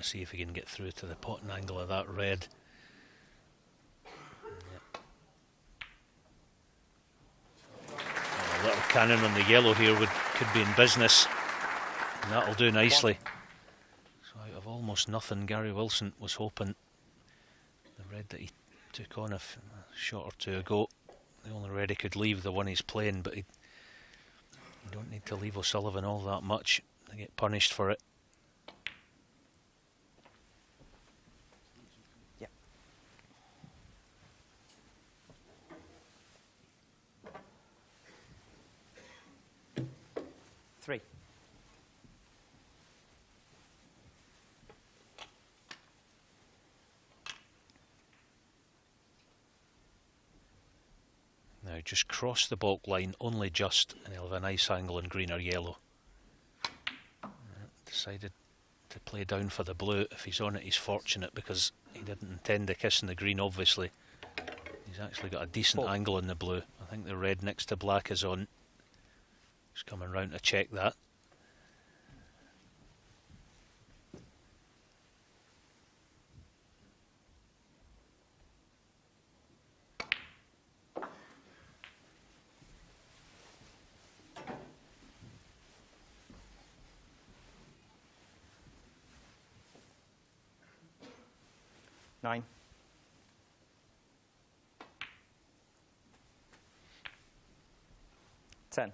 see if he can get through to the potting angle of that red. A little cannon on the yellow here could be in business, and that'll do nicely. So out of almost nothing, Gary Wilson was hoping the red that he took on a shot or two ago, the only red he could leave, the one he's playing, but you don't need to leave O'Sullivan all that much to get punished for it. Yeah. Three. Now just cross the baulk line, only just, and he'll have a nice angle on green or yellow. Decided to play down for the blue. If he's on it, he's fortunate because he didn't intend to kiss in the green, obviously. He's actually got a decent angle on the blue. I think the red next to black is on. He's coming round to check that. Nine. Ten.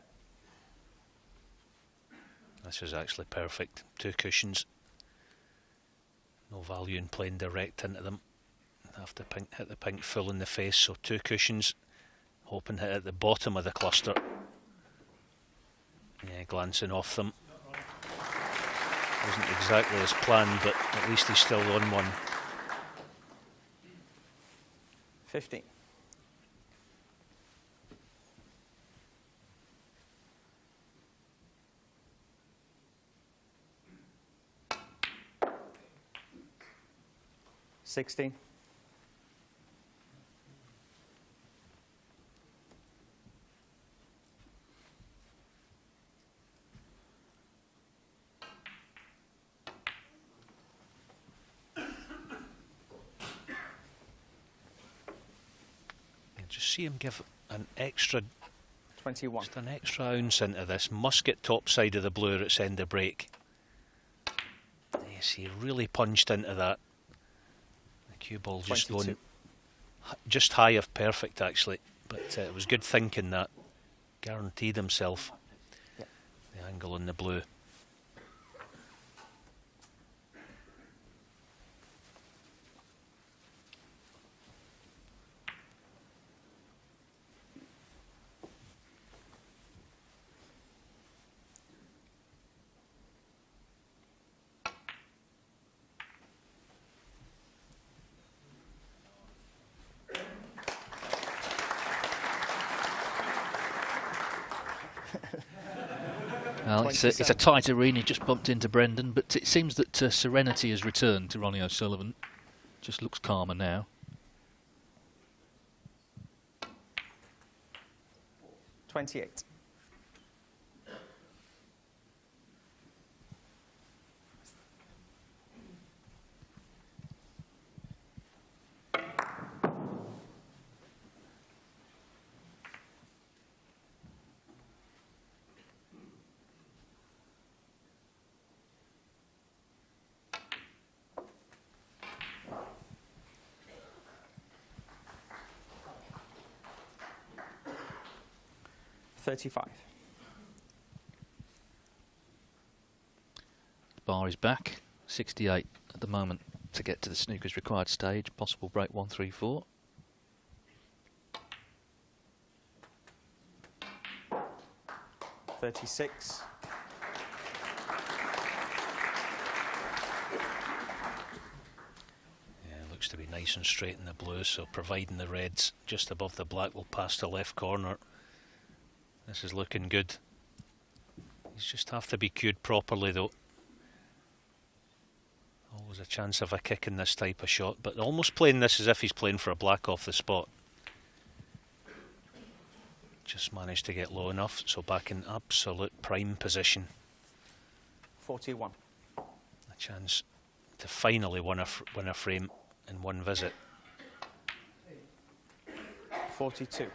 This is actually perfect. Two cushions. No value in playing direct into them. Have to hit the pink full in the face, so two cushions. Hoping to hit at the bottom of the cluster. Yeah, glancing off them. Wasn't exactly as planned, but at least he's still on one. 15. $16. Just see him give an extra 21. Just an extra ounce into this. Must get top side of the blue or it's end of break. Yes, he really punched into that. The cue ball just 22. going just high of perfect actually, but it was good thinking that. Guaranteed himself. Yep. The angle on the blue. Well, it's a tight arena. He just bumped into Brendan, but it seems that serenity has returned to Ronnie O'Sullivan. Just looks calmer now. 28. $35. The bar is back. 68 at the moment to get to the snooker's required stage. Possible break 134. $36. Looks to be nice and straight in the blue, so providing the reds just above the black will pass the left corner. This is looking good. He's just have to be cued properly though. Always a chance of a kick in this type of shot, but almost playing this as if he's playing for a black off the spot. Just managed to get low enough, so back in absolute prime position. 41. A chance to finally win a frame in one visit. 42.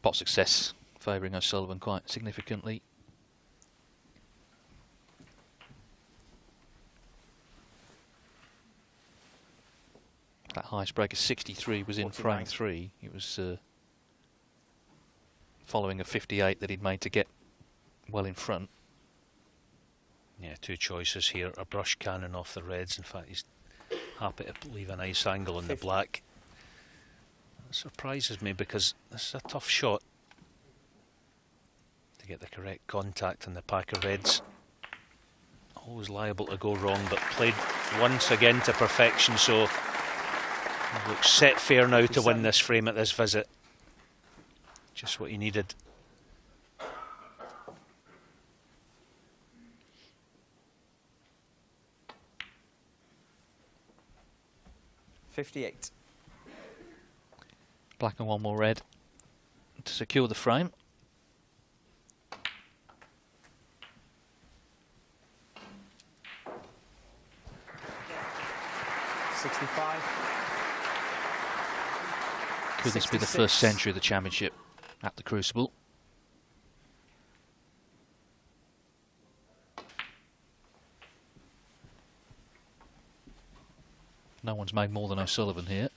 Pot success favouring O'Sullivan quite significantly. That highest break of 63 was in 49. frame 3. It was following a 58 that he'd made to get well in front. Yeah, two choices here. A brush cannon off the reds. In fact, he's happy to leave a nice angle on the black. That surprises me because this is a tough shot to get the correct contact on the pack of reds. Always liable to go wrong, but played once again to perfection, so he looks set fair now to win this frame at this visit. Just what he needed. $58. Black and one more red to secure the frame. $65. Could this be the first century of the championship at the Crucible? No one's made more than O'Sullivan here.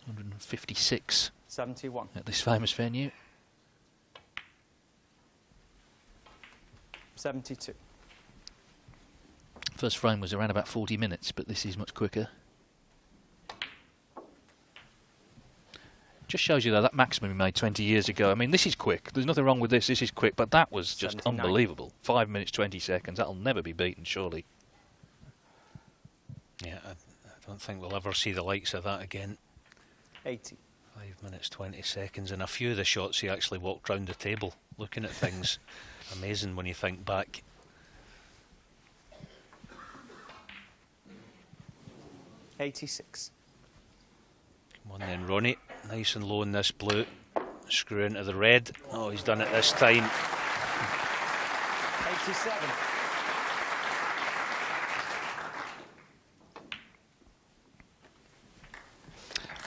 156 71. at this famous venue. 72. First frame was around about 40 minutes, but this is much quicker. Just shows you though that maximum he made 20 years ago. I mean, this is quick. There's nothing wrong with this. This is quick, but that was just 79. unbelievable. 5 minutes 20 seconds. That'll never be beaten, surely. Yeah, I don't think we'll ever see the likes of that again. 80. 5 minutes 20 seconds, and a few of the shots he actually walked round the table looking at things. Amazing when you think back. $86. Come on then, Ronnie. Nice and low in this blue. Screw into the red. Oh, he's done it this time. 87.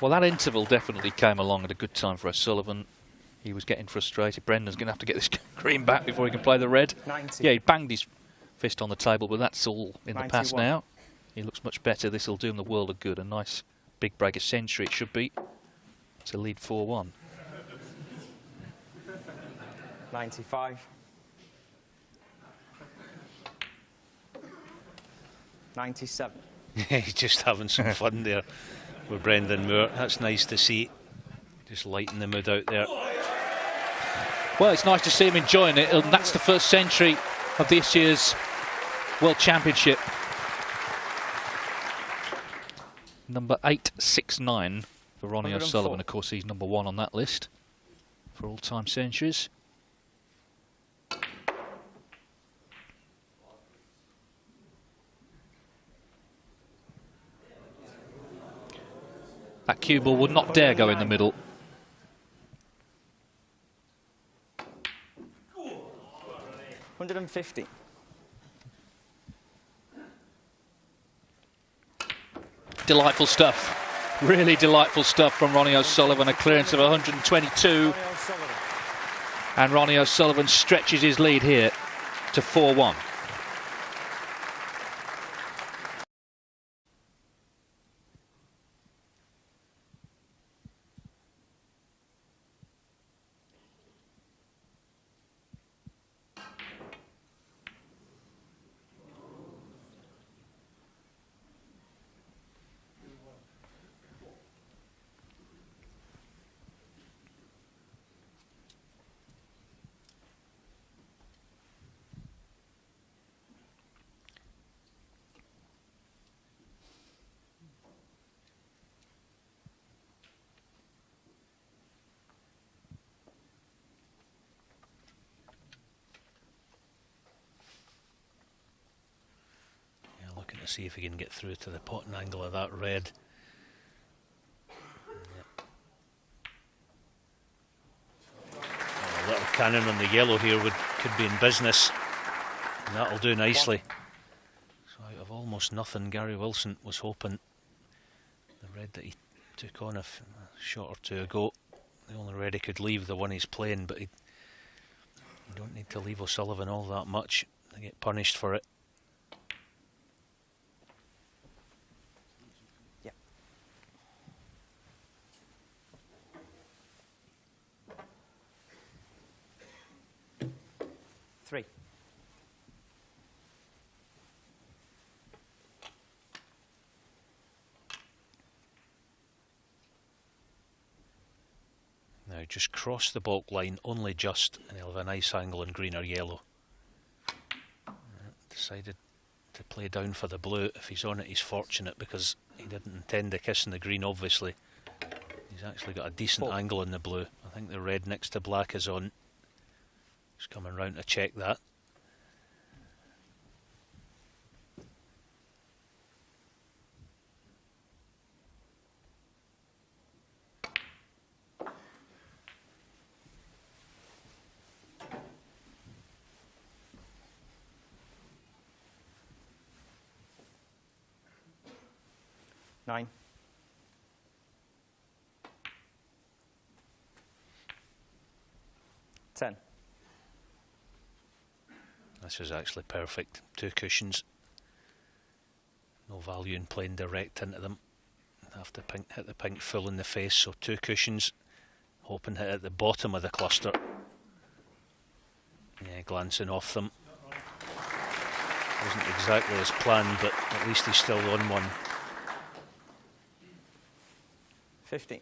Well, that interval definitely came along at a good time for O'Sullivan. He was getting frustrated. Brendan's going to have to get this green back before he can play the red. 90. Yeah, he banged his fist on the table, but that's all in the past 91. now. He looks much better. This will do him the world of good. A nice big break of century it should be to lead 4-1. 95. 97. He's just having some fun there with Brendan Moore. That's nice to see. Just lighting the mood out there. Well, it's nice to see him enjoying it, and that's the first century of this year's World Championship. Number 869 for Ronnie 104. O'Sullivan. Of course, he's number 1 on that list for all-time centuries. That cue ball would not dare go in the middle. $150. Delightful stuff. Really delightful stuff from Ronnie O'Sullivan. A clearance of 122. Ronnie O'Sullivan. And Ronnie O'Sullivan stretches his lead here to 4-1. To see if he can get through to the potting angle of that red. Yep. Oh, a little cannon on the yellow here could be in business. And that'll do nicely. So out of almost nothing, Gary Wilson was hoping the red that he took on a shot or two ago, the only red he could leave, the one he's playing, but you don't need to leave O'Sullivan all that much to get punished for it. Yep. Three. Now just cross the baulk line, only just, and he'll have a nice angle in green or yellow. Decided to play down for the blue. If he's on it, he's fortunate because he didn't intend to kiss in the green, obviously. He's actually got a decent angle in the blue. I think the red next to black is on. He's coming round to check that. Nine. Ten. This is actually perfect. Two cushions. No value in playing direct into them. Have to hit the pink full in the face, so two cushions. Hoping hit at the bottom of the cluster. Yeah, glancing off them. Wasn't exactly as planned, but at least he's still on one. 15.